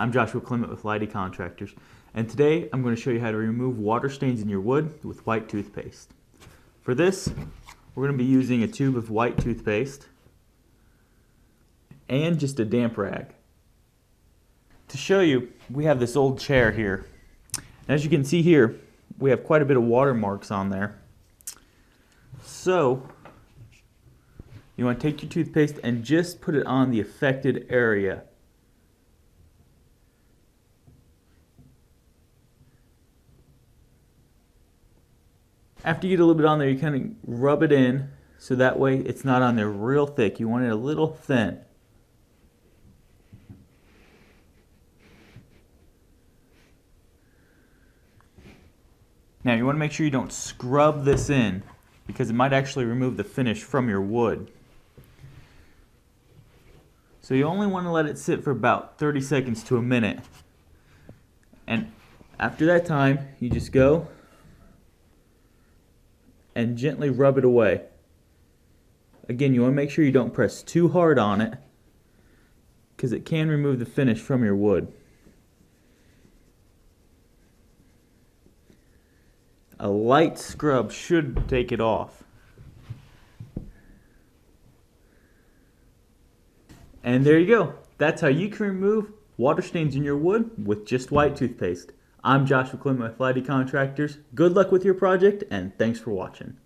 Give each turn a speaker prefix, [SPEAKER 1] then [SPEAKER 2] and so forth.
[SPEAKER 1] I'm Joshua Clement with Lighty Contractors, and today I'm going to show you how to remove water stains in your wood with white toothpaste. For this, we're going to be using a tube of white toothpaste and just a damp rag. To show you, we have this old chair here. As you can see here, we have quite a bit of water marks on there. So, you want to take your toothpaste and just put it on the affected area. After you get a little bit on there, you kind of rub it in so that way it's not on there real thick. You want it a little thin. Now you want to make sure you don't scrub this in because it might actually remove the finish from your wood. So you only want to let it sit for about 30 seconds to a minute. And after that time, you just go and gently rub it away. Again, you want to make sure you don't press too hard on it because it can remove the finish from your wood. A light scrub should take it off. And there you go. That's how you can remove water stains in your wood with just white toothpaste. I'm Joshua Clement with Lighty Contractors. Good luck with your project, and thanks for watching.